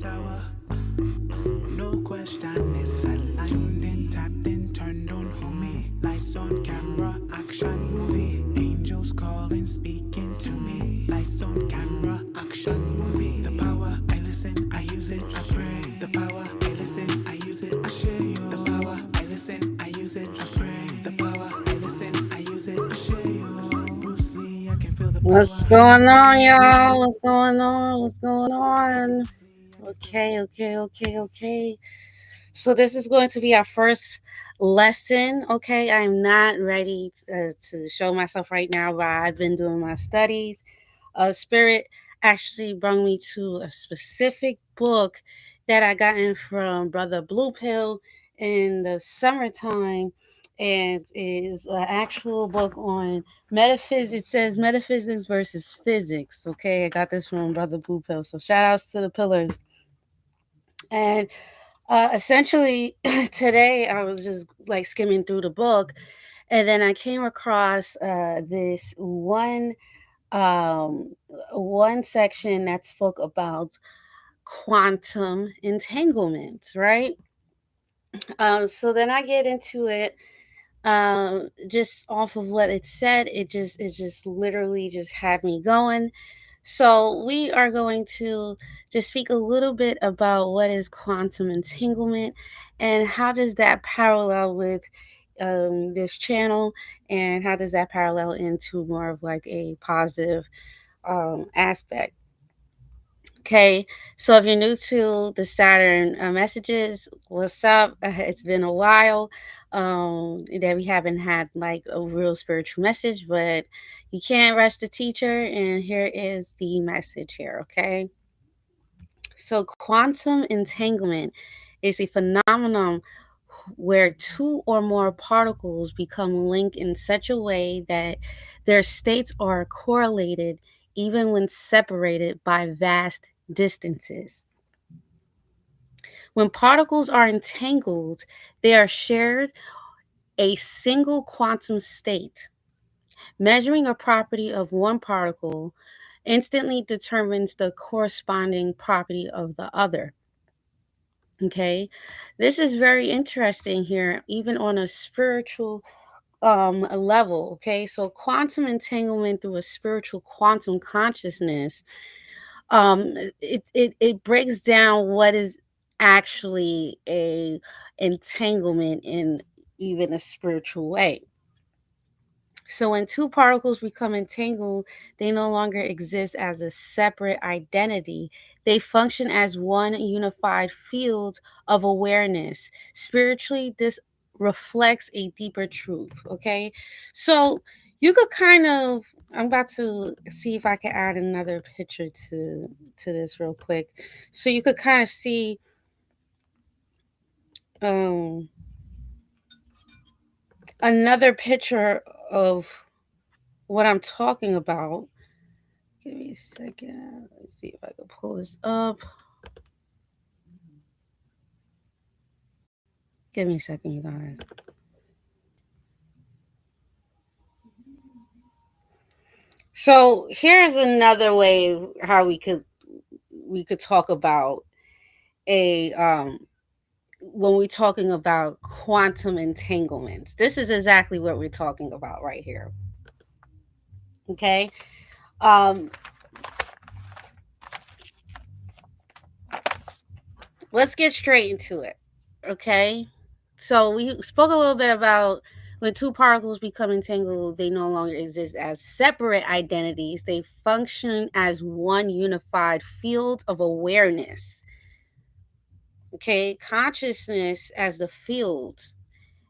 tower. No question, it's aligned in, tapped in, turned on, homie. Lights on, camera, action, movie. Angels calling, speaking to me. Lights on, camera, action, movie. The power, I listen, I use it, I pray. The power, I listen, I use it, I share you. The power, I listen, I use it, I pray. The power, I listen, I use it, I share you. Bruce Lee, I can feel the What's power going in on, me. Bruce y'all? Lee. What's going on? What's going on? Okay. So this is going to be our first lesson. Okay, I am not ready to show myself right now, but I've been doing my studies. Spirit actually brought me to a specific book that I gotten from Brother Blue Pill in the summertime, and is an actual book on metaphysics. It says metaphysics versus physics. Okay, I got this from Brother Blue Pill. So shout outs to the pillars. And essentially, today I was just like skimming through the book, and then I came across this um, one section that spoke about quantum entanglement, right? So then I get into it. Just off of what it said, it just literally just had me going. So we are going to just speak a little bit about what is quantum entanglement and how does that parallel with this channel, and how does that parallel into more of like a positive aspect. Okay, so if you're new to the Saturn messages, what's up? It's been a while that we haven't had like a real spiritual message, but you can't rush the teacher, and here is the message here, okay? So, quantum entanglement is a phenomenon where two or more particles become linked in such a way that their states are correlated even when separated by vast distances. When particles are entangled, they are shared a single quantum state. Measuring a property of one particle instantly determines the corresponding property of the other. Okay, this is very interesting here, even on a spiritual a level. Okay, so quantum entanglement through a spiritual quantum consciousness, it breaks down what is actually a entanglement in even a spiritual way. So when two particles become entangled, they no longer exist as a separate identity. They function as one unified field of awareness. Spiritually, this reflects a deeper truth. Okay. So you could kind of, I'm about to see if I can add another picture to this real quick. So you could kind of see um another picture of what I'm talking about. Give me a second. Let's see if I can pull this up. Give me a second, you guys. So here's another way how we could talk about a when we're talking about quantum entanglements. This is exactly what we're talking about right here. Okay. Um, let's get straight into it. Okay. So we spoke a little bit about when two particles become entangled, they no longer exist as separate identities. They function as one unified field of awareness. Okay. Consciousness as the field.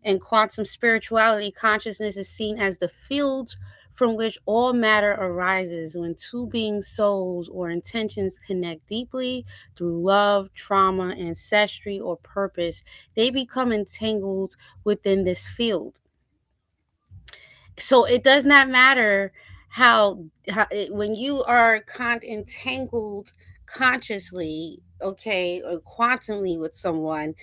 In quantum spirituality, consciousness is seen as the field from which all matter arises. When two being souls or intentions connect deeply through love, trauma, ancestry, or purpose, they become entangled within this field. So it does not matter when you are entangled consciously, okay, or quantumly with someone,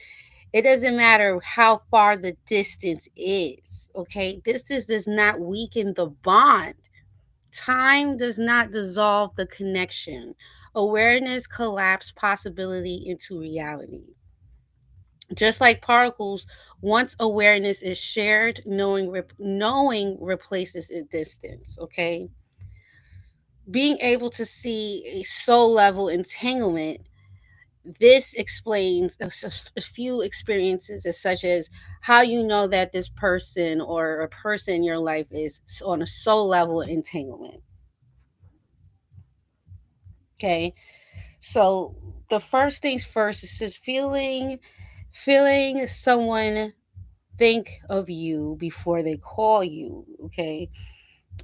it doesn't matter how far the distance is, okay? Distance does not weaken the bond. Time does not dissolve the connection. Awareness collapses possibility into reality. Just like particles, once awareness is shared, knowing replaces its distance. Okay, being able to see a soul level entanglement. This explains a few experiences, as such as how you know that this person or a person in your life is on a soul level entanglement. Okay, so the first things first is just feeling someone think of you before they call you. Okay,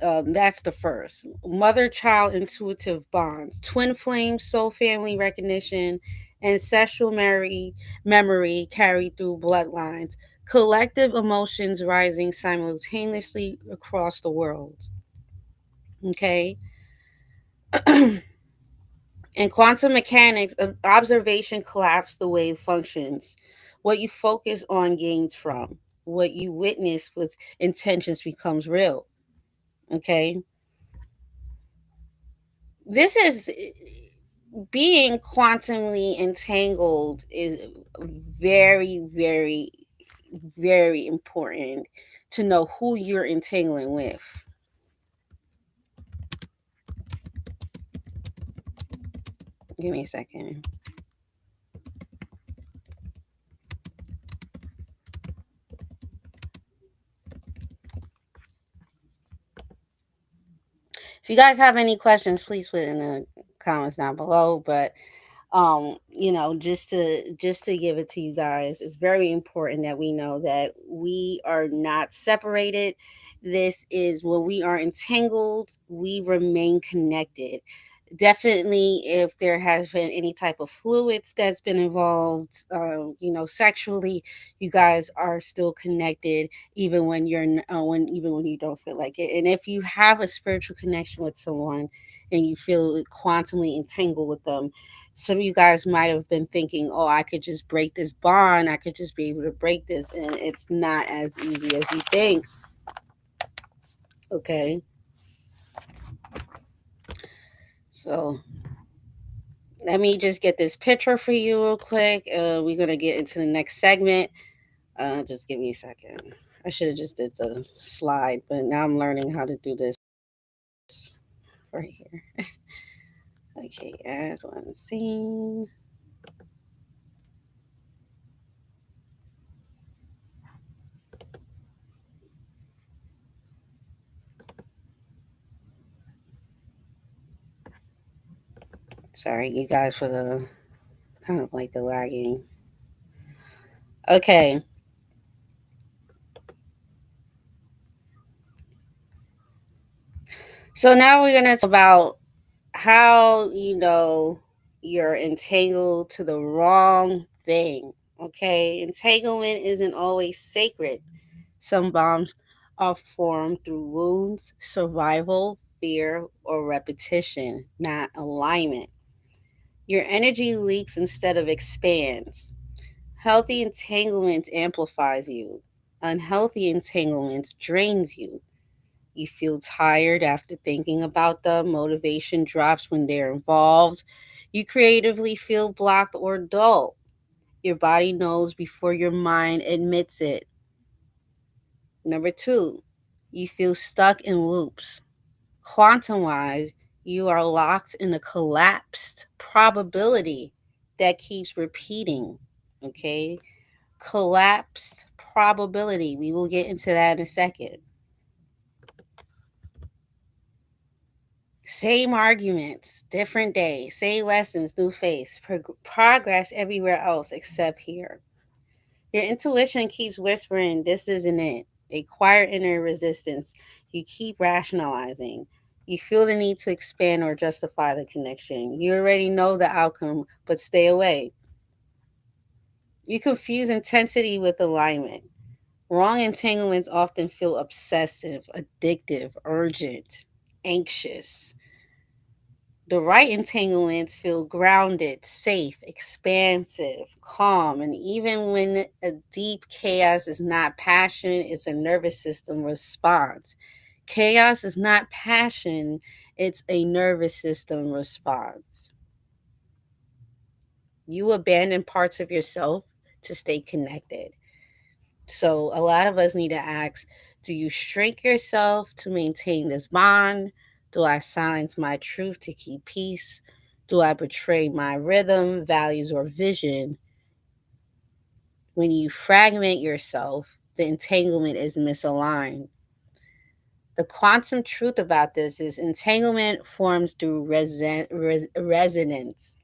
that's the first. Mother child intuitive bonds, twin flame, soul family recognition, ancestral memory carried through bloodlines, collective emotions rising simultaneously across the world. Okay. In quantum mechanics, observation collapse the wave functions. What you focus on gains from. What you witness with intentions becomes real. Okay. This is being quantumly entangled is very, very, very important to know who you're entangling with. Give me a second. If you guys have any questions, please put it in the comments down below. But just to give it to you guys, it's very important that we know that we are not separated. This is when we are entangled, we remain connected. Definitely, if there has been any type of fluids that's been involved, sexually, you guys are still connected, even when even when you don't feel like it. And if you have a spiritual connection with someone and you feel quantumly entangled with them, some of you guys might have been thinking, oh, I could just break this bond, I could just be able to break this, and it's not as easy as you think. Okay, so let me just get this picture for you real quick. We're gonna get into the next segment. Just give me a second. I should have just did the slide, but now I'm learning how to do this right here. Okay, add one scene. Sorry, you guys, for the kind of like the lagging. Okay, so now we're gonna talk about how you know you're entangled to the wrong thing. Okay, entanglement isn't always sacred. Some bombs are formed through wounds, survival, fear, or repetition, not alignment. Your energy leaks instead of expands. Healthy entanglement amplifies you. Unhealthy entanglements drains you. You feel tired after thinking about them. Motivation drops when they're involved. You creatively feel blocked or dull. Your body knows before your mind admits it. Number two, you feel stuck in loops. Quantum wise, you are locked in a collapsed probability that keeps repeating. Okay? Collapsed probability. We will get into that in a second. Same arguments, different day, same lessons, new face, progress everywhere else except here. Your intuition keeps whispering, this isn't it. A quiet inner resistance. You keep rationalizing. You feel the need to expand or justify the connection. You already know the outcome, but stay away. You confuse intensity with alignment. Wrong entanglements often feel obsessive, addictive, urgent, anxious. The right entanglements feel grounded, safe, expansive, calm, and even when a deep chaos is not passion, it's a nervous system response. Chaos is not passion, it's a nervous system response. You abandon parts of yourself to stay connected. So a lot of us need to ask, do you shrink yourself to maintain this bond? Do I silence my truth to keep peace? Do I betray my rhythm, values, or vision? When you fragment yourself, the entanglement is misaligned. The quantum truth about this is entanglement forms through resonance.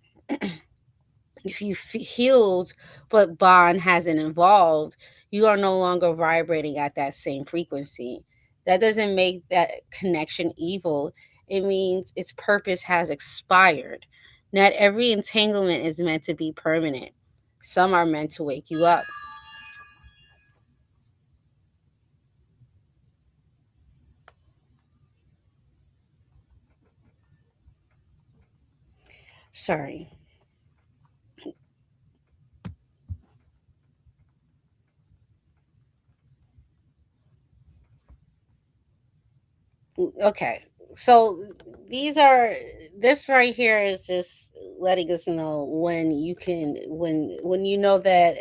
If you healed but bond hasn't evolved, you are no longer vibrating at that same frequency. That doesn't make that connection evil. It means its purpose has expired. Not every entanglement is meant to be permanent. Some are meant to wake you up. Sorry. Okay. So these are this right here is just letting us know when you can when you know that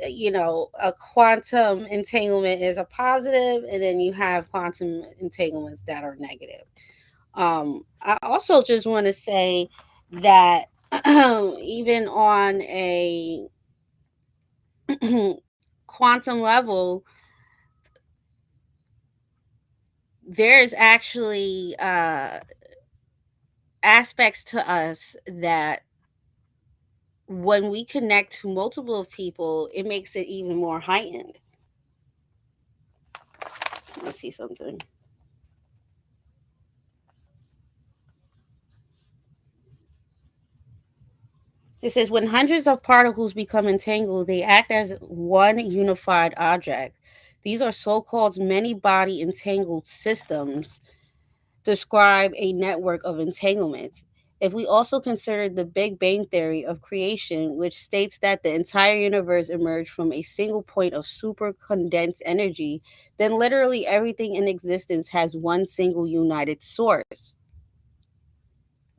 a quantum entanglement is a positive, and then you have quantum entanglements that are negative. I also just want to say that even on a quantum level, there's actually aspects to us that when we connect to multiple of people, it makes it even more heightened. Let's see something. It says when hundreds of particles become entangled, they act as one unified object. These are so called many body entangled systems, describe a network of entanglements. If we also consider the Big Bang theory of creation, which states that the entire universe emerged from a single point of super condensed energy, then literally everything in existence has one single united source.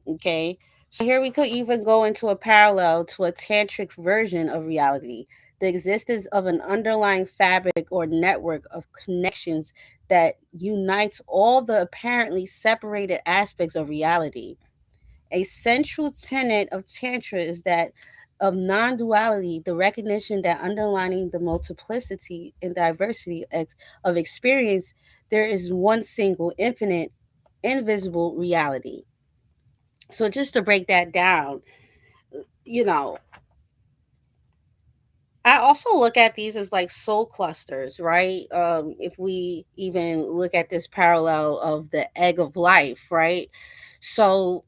Okay. So here we could even go into a parallel to a tantric version of reality, the existence of an underlying fabric or network of connections that unites all the apparently separated aspects of reality. A central tenet of Tantra is that of non duality, the recognition that underlining the multiplicity and diversity of experience, there is one single, infinite, invisible reality. So just to break that down, you know, I also look at these as like soul clusters, right? If we even look at this parallel of the egg of life, right? So,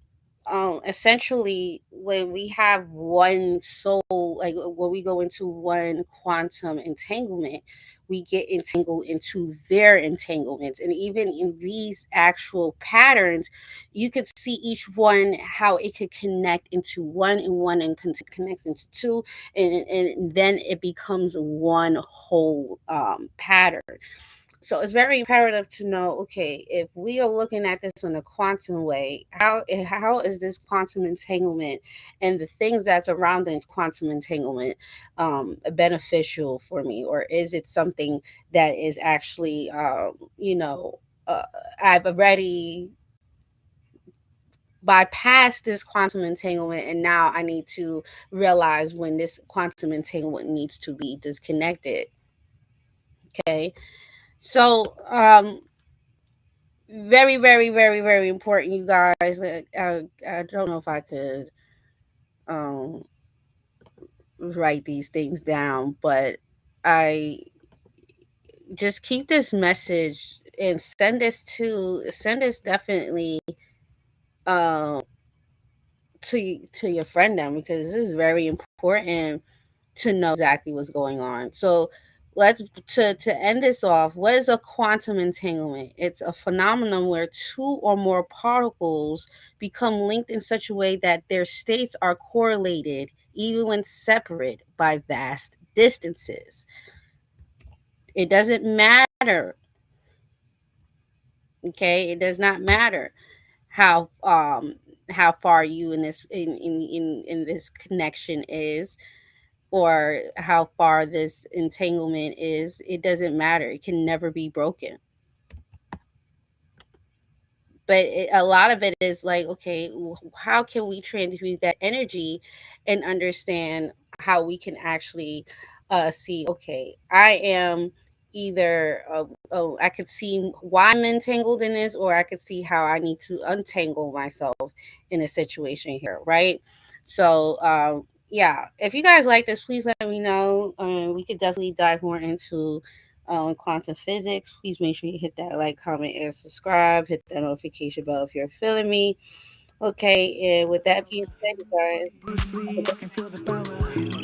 essentially, when we have one soul, like when we go into one quantum entanglement, we get entangled into their entanglements. And even in these actual patterns, you could see each one how it could connect into one and one and connects into two, and then it becomes one whole pattern. So it's very imperative to know, okay, if we are looking at this in a quantum way, how is this quantum entanglement and the things that's around the quantum entanglement beneficial for me, or is it something that is actually uh, I've already bypassed this quantum entanglement, and now I need to realize when this quantum entanglement needs to be disconnected. Okay. So very, very, very, very important, you guys. I don't know if I could um write these things down, but I just keep this message and send this definitely um to your friend now, because this is very important to know exactly what's going on. So let's to end this off. What is a quantum entanglement? It's a phenomenon where two or more particles become linked in such a way that their states are correlated even when separate by vast distances. It doesn't matter, okay? It does not matter how how far you in this in this connection is, or how far this entanglement is. It doesn't matter. It can never be broken. But a lot of it is like, okay, how can we transmute that energy and understand how we can actually see, okay, I am either oh, I could see why I'm entangled in this, or I could see how I need to untangle myself in a situation here, right? So yeah, if you guys like this, please let me know. We could definitely dive more into quantum physics. Please make sure you hit that like, comment, and subscribe. Hit that notification bell if you're feeling me. Okay, and with that being said, you guys, Bruce Lee, I can feel the power.